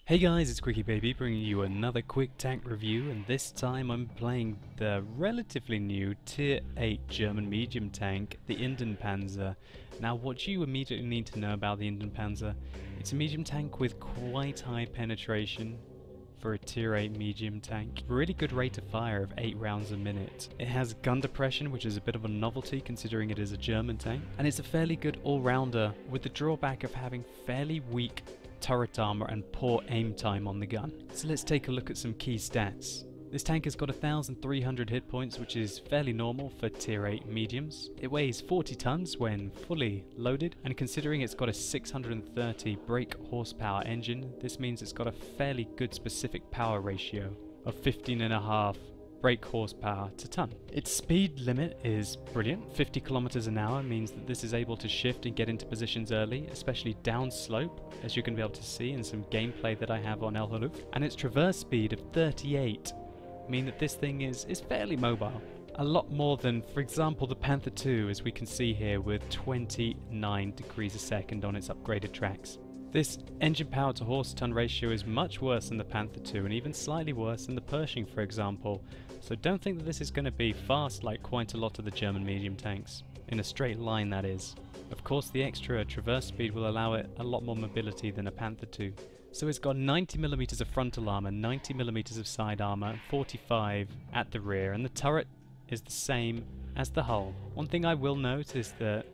Hey guys, it's QuickyBaby bringing you another quick tank review, and this time I'm playing the relatively new Tier 8 German medium tank, the Indien Panzer. Now what you immediately need to know about the Indien Panzer, it's a medium tank with quite high penetration for a Tier 8 medium tank. Really good rate of fire of 8 rounds a minute. It has gun depression, which is a bit of a novelty considering it is a German tank, and it's a fairly good all-rounder with the drawback of having fairly weak turret armor and poor aim time on the gun. So let's take a look at some key stats. This tank has got 1,300 hit points, which is fairly normal for tier 8 mediums. It weighs 40 tons when fully loaded, and considering it's got a 630 brake horsepower engine, this means it's got a fairly good specific power ratio of 15.5 brake horsepower to ton. Its speed limit is brilliant. 50 kilometers an hour means that this is able to shift and get into positions early, especially downslope, as you can be able to see in some gameplay that I have on El Haluf. And its traverse speed of 38 mean that this thing is fairly mobile. A lot more than, for example, the Panther II, as we can see here, with 29 degrees a second on its upgraded tracks. This engine power to horse ton ratio is much worse than the Panther II, and even slightly worse than the Pershing, for example. So don't think that this is going to be fast like quite a lot of the German medium tanks. In a straight line, that is. Of course, the extra traverse speed will allow it a lot more mobility than a Panther II. So it's got 90mm of frontal armor, 90mm of side armor, 45 at the rear, and the turret is the same as the hull. One thing I will note is that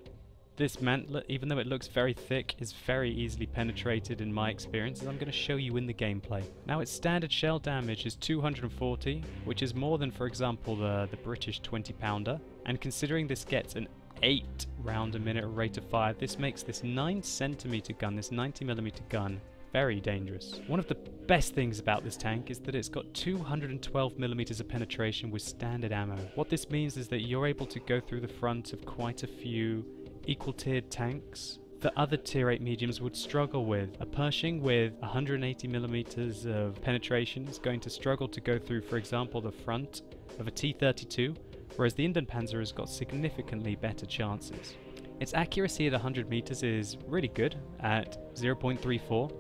this mantlet, even though it looks very thick, is very easily penetrated in my experience, as I'm going to show you in the gameplay. Now its standard shell damage is 240, which is more than, for example, the British 20-pounder, and considering this gets an 8 round a minute rate of fire, this makes this 9cm gun, this 90mm gun, very dangerous. One of the best things about this tank is that it's got 212mm of penetration with standard ammo. What this means is that you're able to go through the front of quite a few equal tiered tanks that other tier 8 mediums would struggle with. A Pershing with 180mm of penetration is going to struggle to go through, for example, the front of a T-32, whereas the Indien Panzer has got significantly better chances. Its accuracy at 100 meters is really good at 0.34,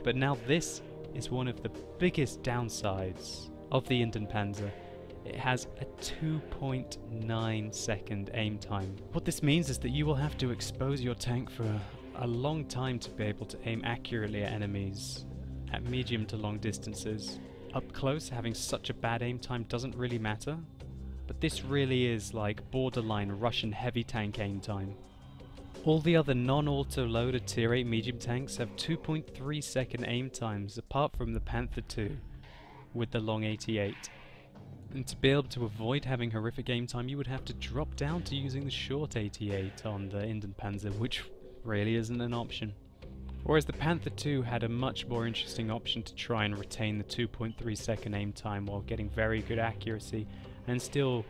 but now this is one of the biggest downsides of the Indien Panzer. It has a 2.9 second aim time. What this means is that you will have to expose your tank for a long time to be able to aim accurately at enemies at medium to long distances. Up close, having such a bad aim time doesn't really matter, but this really is like borderline Russian heavy tank aim time. All the other non-auto loaded tier 8 medium tanks have 2.3 second aim times, apart from the Panther II with the long 88. And to be able to avoid having horrific aim time, you would have to drop down to using the short 88 on the Indien Panzer, which really isn't an option. Whereas the Panther II had a much more interesting option to try and retain the 2.3 second aim time while getting very good accuracy and still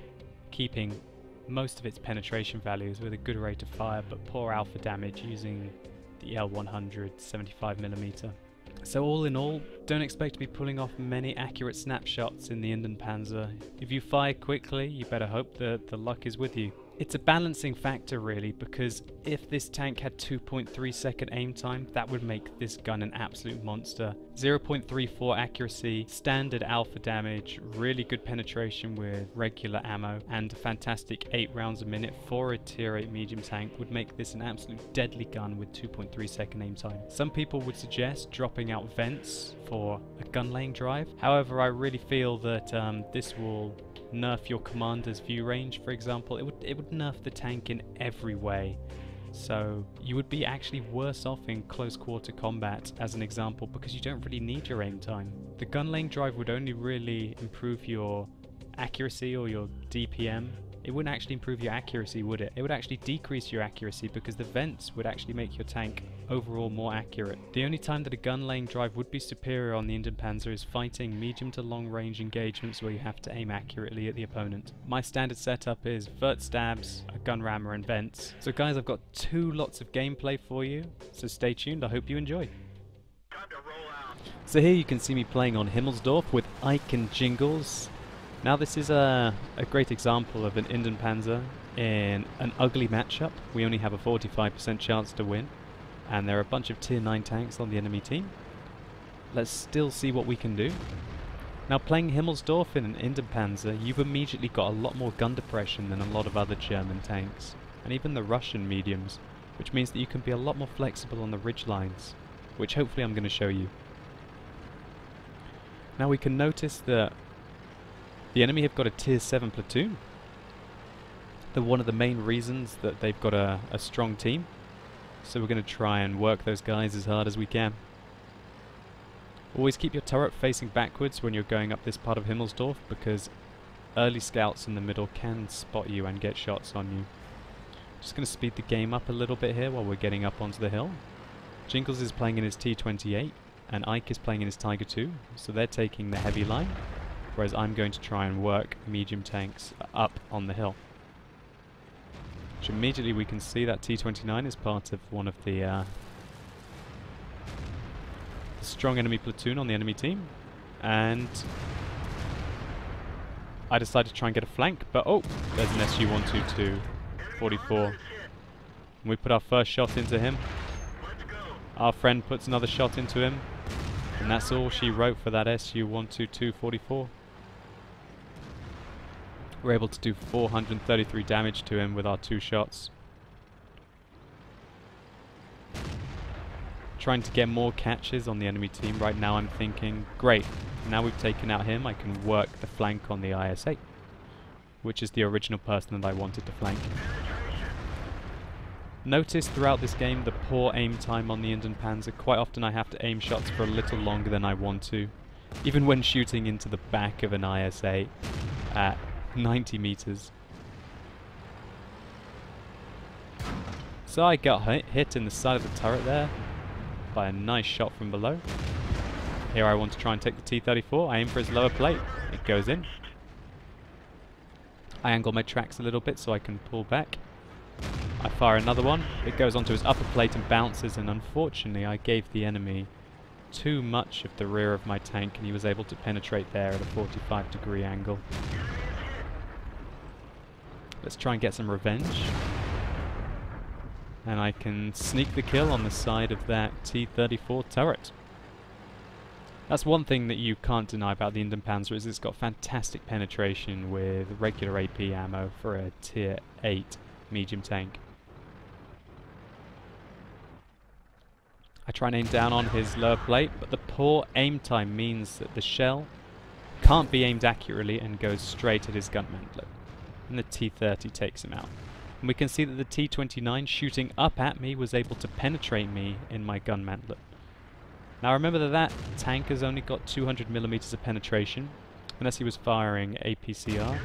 keeping most of its penetration values with a good rate of fire but poor alpha damage using the L100 75mm. So all in all, don't expect to be pulling off many accurate snapshots in the Indien Panzer. If you fire quickly, you better hope that the luck is with you. It's a balancing factor really, because if this tank had 2.3 second aim time, that would make this gun an absolute monster. 0.34 accuracy, standard alpha damage, really good penetration with regular ammo, and a fantastic 8 rounds a minute for a tier 8 medium tank would make this an absolute deadly gun with 2.3 second aim time. Some people would suggest dropping out vents for a gun laying drive. However, I really feel that this will nerf your commander's view range, for example. It would nerf the tank in every way. So you would be actually worse off in close quarter combat, as an example, because you don't really need your aim time. The gun lane drive would only really improve your accuracy or your DPM. It wouldn't actually improve your accuracy, would it? It would actually decrease your accuracy because the vents would actually make your tank overall more accurate. The only time that a gun lane drive would be superior on the Indien Panzer is fighting medium to long range engagements where you have to aim accurately at the opponent. My standard setup is vert stabs, a gun rammer and vents. So guys, I've got 2 lots of gameplay for you, so stay tuned, I hope you enjoy. So here you can see me playing on Himmelsdorf with Ike and Jingles. Now this is a great example of an Indien Panzer in an ugly matchup. We only have a 45% chance to win, and there are a bunch of tier 9 tanks on the enemy team. let's still see what we can do. Now, playing Himmelsdorf in an Indien Panzer, you've immediately got a lot more gun depression than a lot of other German tanks, and even the Russian mediums, which means that you can be a lot more flexible on the ridge lines, which hopefully I'm going to show you. Now we can notice that the enemy have got a tier 7 platoon. They're one of the main reasons that they've got a strong team, so we're going to try and work those guys as hard as we can. Always keep your turret facing backwards when you're going up this part of Himmelsdorf, because early scouts in the middle can spot you and get shots on you. Just going to speed the game up a little bit here while we're getting up onto the hill. Jingles is playing in his T-28 and Ike is playing in his Tiger II, so they're taking the heavy line, whereas I'm going to try and work medium tanks up on the hill. Which immediately we can see that T-29 is part of one of the strong enemy platoon on the enemy team, and I decided to try and get a flank, but oh, there's an SU-122 44. And we put our first shot into him. Our friend puts another shot into him, and that's all she wrote for that SU-122 44. We're able to do 433 damage to him with our 2 shots. Trying to get more catches on the enemy team. Right now I'm thinking, great, now we've taken out him, I can work the flank on the IS-8, which is the original person that I wanted to flank. Notice throughout this game the poor aim time on the Indien Panzer. Quite often I have to aim shots for a little longer than I want to, even when shooting into the back of an IS-8 at 90 meters. So I got hit in the side of the turret there by a nice shot from below. Here I want to try and take the T-34. I aim for his lower plate. It goes in. I angle my tracks a little bit so I can pull back. I fire another one. It goes onto his upper plate and bounces, and unfortunately I gave the enemy too much of the rear of my tank and he was able to penetrate there at a 45-degree angle. Let's try and get some revenge. And I can sneak the kill on the side of that T-34 turret. That's one thing that you can't deny about the Indien Panzer, is it's got fantastic penetration with regular AP ammo for a tier 8 medium tank. I try and aim down on his lower plate, but the poor aim time means that the shell can't be aimed accurately and goes straight at his gun mantlet. And the T-30 takes him out. And we can see that the T-29 shooting up at me was able to penetrate me in my gun mantlet. Now remember that that tank has only got 200mm of penetration, unless he was firing APCR.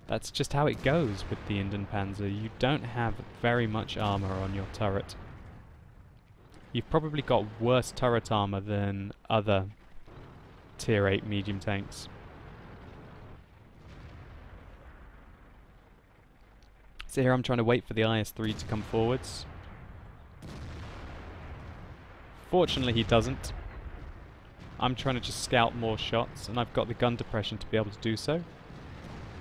That's just how it goes with the Indien Panzer. You don't have very much armor on your turret. You've probably got worse turret armor than other tier 8 medium tanks. So here I'm trying to wait for the IS-3 to come forwards. Fortunately he doesn't. I'm trying to just scout more shots, and I've got the gun depression to be able to do so.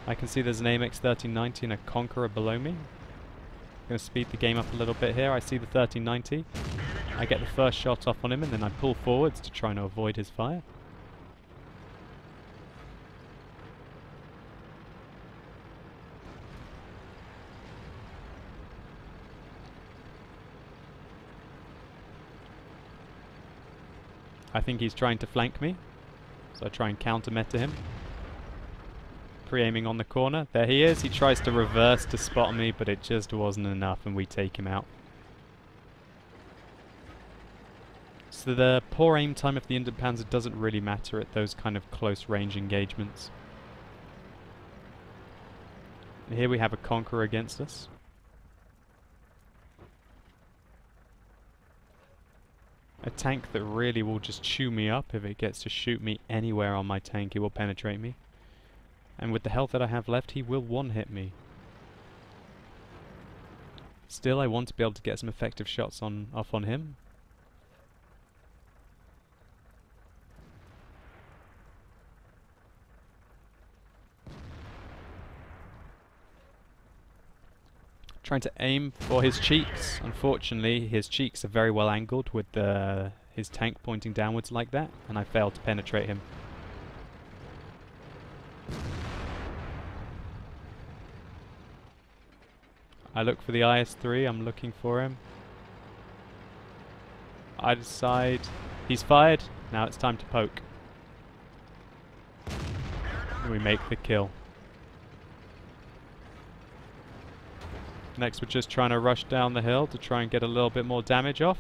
I can see there's an AMX 1390 and a Conqueror below me. I'm going to speed the game up a little bit here. I see the 1390. I get the first shot off on him, and then I pull forwards to try and avoid his fire. I think he's trying to flank me, so I try and counter-meta him. Pre-aiming on the corner. There he is. He tries to reverse to spot me, but it just wasn't enough, and we take him out. So the poor aim time of the Indien Panzer doesn't really matter at those kind of close-range engagements. Here we have a Conqueror against us. A tank that really will just chew me up. If it gets to shoot me anywhere on my tank, it will penetrate me. And with the health that I have left, he will one-hit me. Still, I want to be able to get some effective shots off on him. Trying to aim for his cheeks. Unfortunately, his cheeks are very well angled with the his tank pointing downwards like that, and I failed to penetrate him. I look for the IS-3, I'm looking for him. I decide he's fired, now it's time to poke. We make the kill. Next we're just trying to rush down the hill to try and get a little bit more damage off.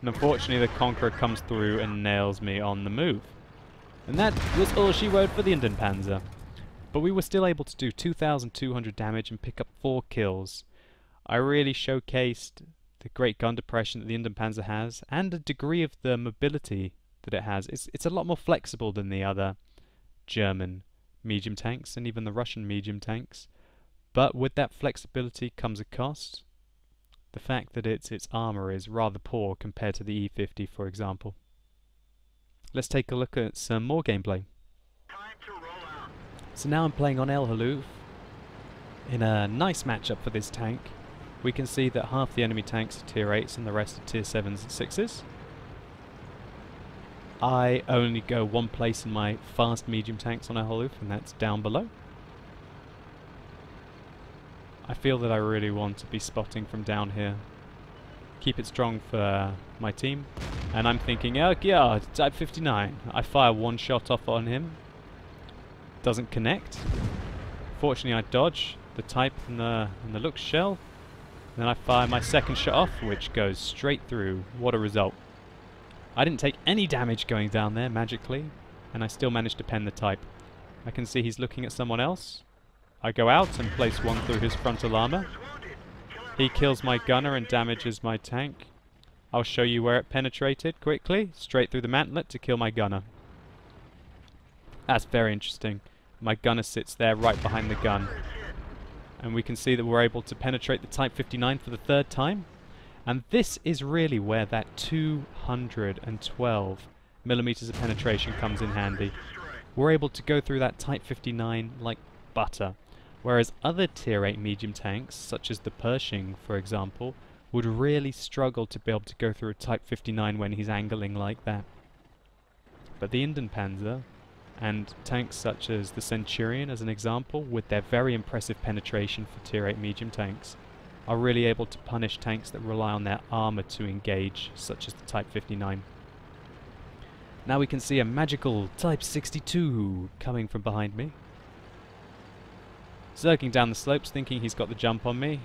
And unfortunately the Conqueror comes through and nails me on the move. And that was all she wrote for the Indien Panzer. But we were still able to do 2,200 damage and pick up 4 kills. I really showcased the great gun depression that the Indien Panzer has, and a degree of the mobility that it has. It's a lot more flexible than the other German medium tanks, and even the Russian medium tanks. But with that flexibility comes a cost. The fact that its armor is rather poor compared to the E-50, for example. Let's take a look at some more gameplay. So now I'm playing on El Haluf in a nice matchup for this tank. We can see that half the enemy tanks are tier 8s and the rest are tier 7s and 6s. I only go one place in my fast medium tanks on El Haluf, and that's down below. I feel that I really want to be spotting from down here. Keep it strong for my team. And I'm thinking, oh yeah, Type 59. I fire one shot off on him. Doesn't connect. Fortunately I dodge the Type and the Lux shell. Then I fire my second shot off, which goes straight through. What a result. I didn't take any damage going down there magically, and I still managed to pen the Type. I can see he's looking at someone else. I go out and place one through his frontal armor. He kills my gunner and damages my tank. I'll show you where it penetrated quickly, straight through the mantlet to kill my gunner. That's very interesting. My gunner sits there right behind the gun. And we can see that we're able to penetrate the Type 59 for the 3rd time. And this is really where that 212 millimeters of penetration comes in handy. We're able to go through that Type 59 like butter. Whereas other tier 8 medium tanks, such as the Pershing for example, would really struggle to be able to go through a Type 59 when he's angling like that. But the Indien Panzer, and tanks such as the Centurion as an example, with their very impressive penetration for tier 8 medium tanks, are really able to punish tanks that rely on their armor to engage, such as the Type 59. Now we can see a magical Type 62 coming from behind me. Zerging down the slopes, thinking he's got the jump on me.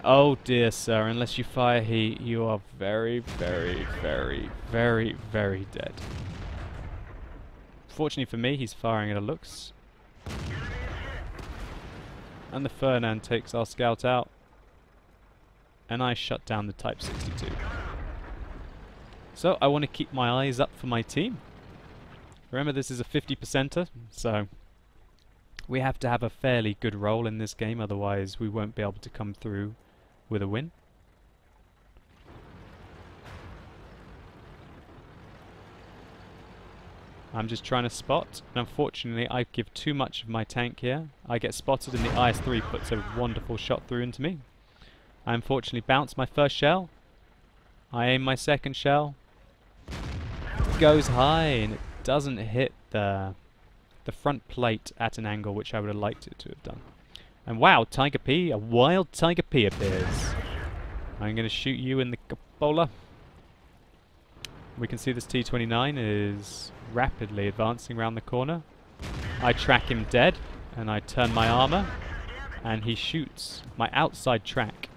Oh dear sir, unless you fire heat, you are very, very, very, very, very dead. Fortunately for me, he's firing at a Lux. And the Fernand takes our scout out. And I shut down the Type 62. So I want to keep my eyes up for my team. Remember, this is a 50%er, so we have to have a fairly good roll in this game, otherwise we won't be able to come through with a win. I'm just trying to spot, and unfortunately I give too much of my tank here. I get spotted and the IS-3 puts a wonderful shot through into me. I unfortunately bounce my first shell. I aim my second shell. It goes high and it doesn't hit the front plate at an angle which I would have liked it to have done. And wow, Tiger P, a wild Tiger P appears. I'm going to shoot you in the cupola. We can see this T-29 is rapidly advancing around the corner. I track him dead, and I turn my armor, and he shoots my outside track.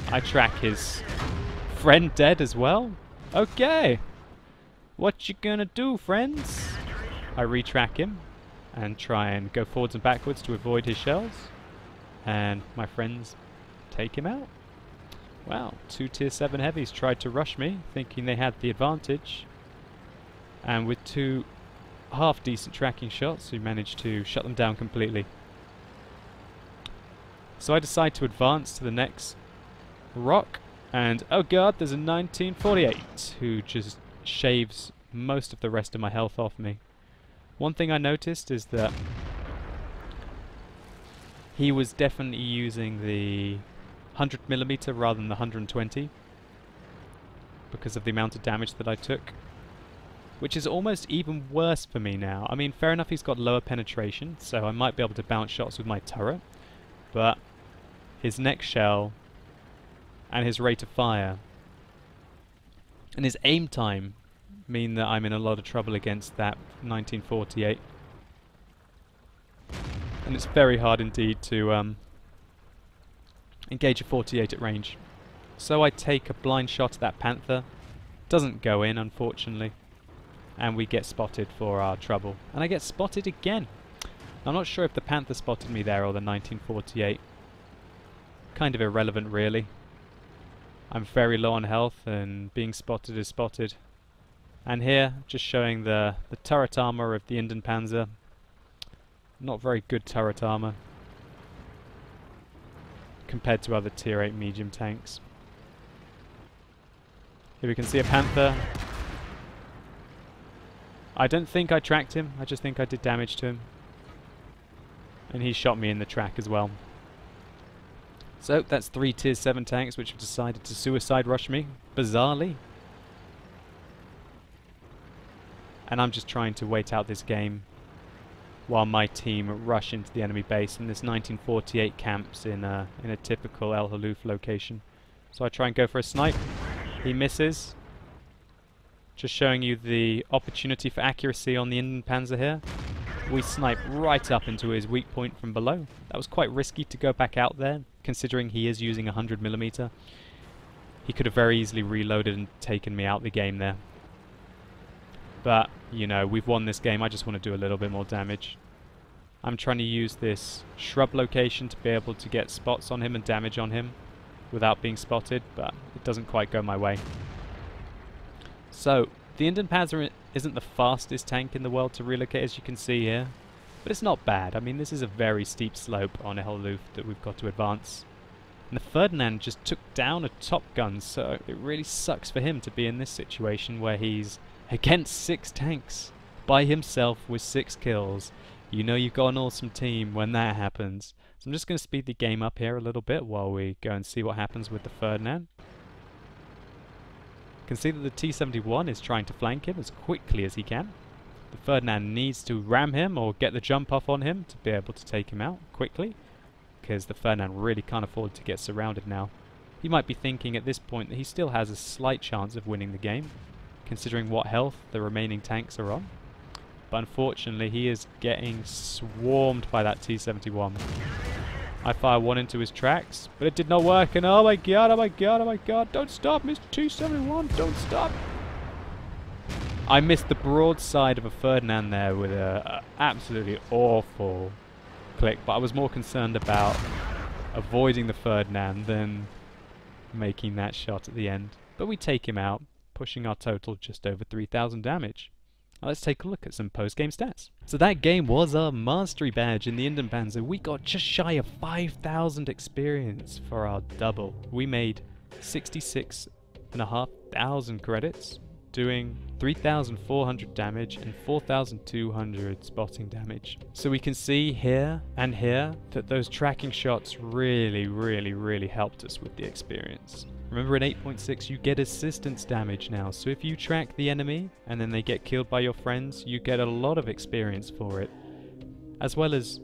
I track his friend dead as well. Okay, what you gonna do, friends? I retrack him and try and go forwards and backwards to avoid his shells, and my friends take him out. Wow, 2 tier 7 heavies tried to rush me, thinking they had the advantage, and with 2 half decent tracking shots we managed to shut them down completely. So I decide to advance to the next rock, and oh god, there's a 1948 who just shaves most of the rest of my health off me. One thing I noticed is that he was definitely using the 100mm rather than the 120 because of the amount of damage that I took, which is almost even worse for me now. I mean, fair enough, he's got lower penetration, so I might be able to bounce shots with my turret, but his next shell and his rate of fire and his aim time mean that I'm in a lot of trouble against that 1948. And it's very hard indeed to engage a 48 at range. So I take a blind shot at that Panther. Doesn't go in, unfortunately. And we get spotted for our trouble. And I get spotted again. I'm not sure if the Panther spotted me there or the 1948. Kind of irrelevant, really. I'm very low on health, and being spotted is spotted. And here, just showing the turret armor of the Indien Panzer. Not very good turret armor compared to other tier 8 medium tanks. Here we can see a Panther. I don't think I tracked him, I just think I did damage to him. And he shot me in the track as well. So that's 3 tier 7 tanks which have decided to suicide rush me, bizarrely. And I'm just trying to wait out this game while my team rush into the enemy base, and this 1948 camps in a typical El Haloof location. So I try and go for a snipe. He misses. Just showing you the opportunity for accuracy on the Indien Panzer here. We snipe right up into his weak point from below. That was quite risky to go back out there, considering he is using 100mm. He could have very easily reloaded and taken me out the game there. But, you know, we've won this game. I just want to do a little bit more damage. I'm trying to use this shrub location to be able to get spots on him and damage on him without being spotted, but it doesn't quite go my way. So, the Indien Panzer isn't the fastest tank in the world to relocate, as you can see here, but it's not bad. I mean, this is a very steep slope on El Haloof that we've got to advance. And the Ferdinand just took down a Top Gun, so it really sucks for him to be in this situation where he's against 6 tanks by himself with 6 kills. You know you've got an awesome team when that happens. So I'm just going to speed the game up here a little bit while we go and see what happens with the Ferdinand. You can see that the T-71 is trying to flank him as quickly as he can. The Ferdinand needs to ram him or get the jump off on him to be able to take him out quickly, because the Ferdinand really can't afford to get surrounded now. He might be thinking at this point that he still has a slight chance of winning the game, considering what health the remaining tanks are on. But unfortunately he is getting swarmed by that T-71. I fire one into his tracks, but it did not work, and oh my god, oh my god, oh my god, don't stop, Mr. T-71, don't stop! I missed the broadside of a Ferdinand there with a absolutely awful click, but I was more concerned about avoiding the Ferdinand than making that shot at the end. But we take him out, pushing our total just over 3,000 damage. Now let's take a look at some post-game stats. So that game was our mastery badge in the Indien Panzer. We got just shy of 5,000 experience for our double. We made 66,500 credits, doing 3,400 damage and 4,200 spotting damage. So we can see here and here that those tracking shots really helped us with the experience. Remember, in 8.6 you get assistance damage now, so if you track the enemy and then they get killed by your friends, you get a lot of experience for it, as well as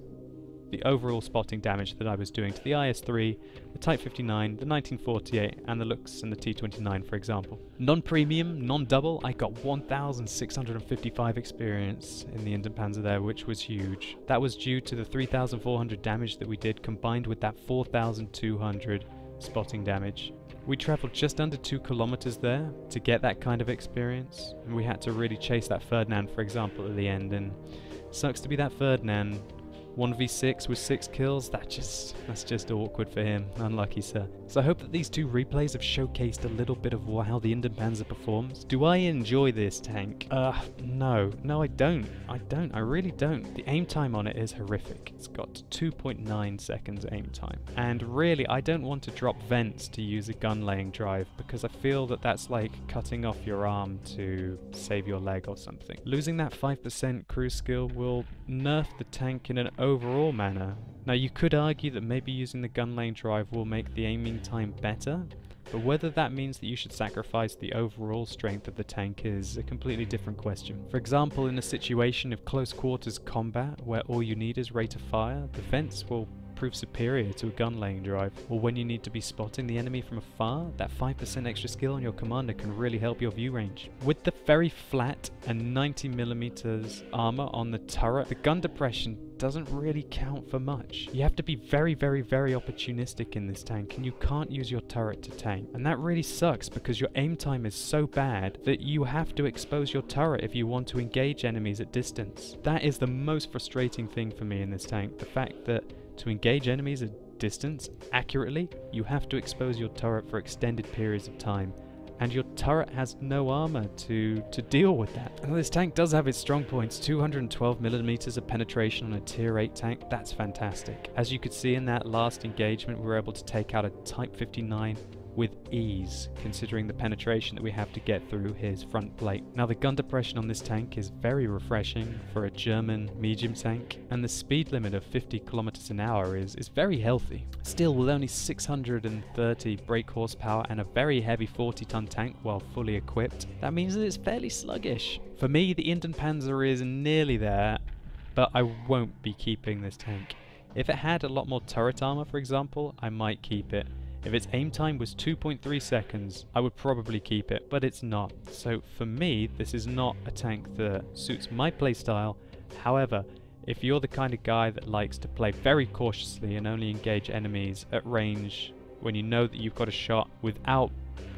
the overall spotting damage that I was doing to the IS-3, the Type 59, the 1948 and the Lux and the T-29, for example. Non-premium, non-double, I got 1,655 experience in the Indien Panzer there, which was huge. That was due to the 3,400 damage that we did, combined with that 4,200 spotting damage. We travelled just under 2 kilometers there to get that kind of experience, and we had to really chase that Ferdinand, for example, at the end, and sucks to be that Ferdinand. 1v6 with 6 kills, that's just awkward for him. Unlucky, sir. So I hope that these 2 replays have showcased a little bit of how the Indien Panzer performs. Do I enjoy this tank? No, I don't. I really don't. The aim time on it is horrific. It's got 2.9 seconds aim time. And really, I don't want to drop vents to use a gun laying drive, because I feel that that's like cutting off your arm to save your leg or something. Losing that 5% cruise skill will nerf the tank in an overall manner, Now you could argue that maybe using the gun lane drive will make the aiming time better, but whether that means that you should sacrifice the overall strength of the tank is a completely different question. For example, in a situation of close quarters combat where all you need is rate of fire, the fence will prove superior to a gun laying drive. Or when you need to be spotting the enemy from afar, that 5% extra skill on your commander can really help your view range. With the very flat and 90mm armor on the turret, the gun depression doesn't really count for much. You have to be very opportunistic in this tank, and you can't use your turret to tank. And that really sucks because your aim time is so bad that you have to expose your turret if you want to engage enemies at distance. That is the most frustrating thing for me in this tank, the fact that to engage enemies at distance accurately, you have to expose your turret for extended periods of time. And your turret has no armor to deal with that. And this tank does have its strong points, 212mm of penetration on a tier 8 tank, that's fantastic. As you could see in that last engagement, we were able to take out a Type 59 with ease, considering the penetration that we have to get through his front plate. Now the gun depression on this tank is very refreshing for a German medium tank, and the speed limit of 50 kilometers an hour is very healthy. Still, with only 630 brake horsepower and a very heavy 40-ton tank while fully equipped, that means that it's fairly sluggish. For me, the Indien Panzer is nearly there, but I won't be keeping this tank. If it had a lot more turret armor, for example, I might keep it. If its aim time was 2.3 seconds, I would probably keep it, but it's not. So for me, this is not a tank that suits my playstyle. However, if you're the kind of guy that likes to play very cautiously and only engage enemies at range when you know that you've got a shot without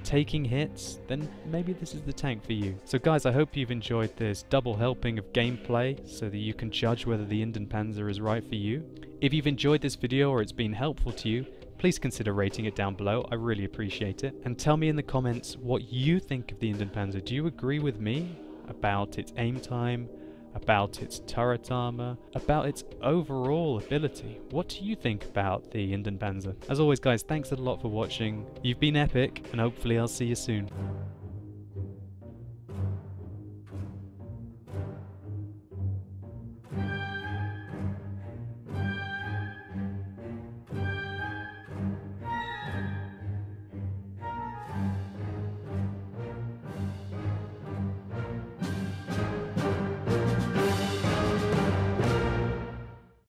taking hits, then maybe this is the tank for you. So guys, I hope you've enjoyed this double helping of gameplay so that you can judge whether the Indien Panzer is right for you. If you've enjoyed this video or it's been helpful to you, please consider rating it down below, I really appreciate it. And tell me in the comments what you think of the Indien Panzer. Do you agree with me about its aim time, about its turret armor, about its overall ability? What do you think about the Indien Panzer? As always guys, thanks a lot for watching. You've been epic, and hopefully I'll see you soon.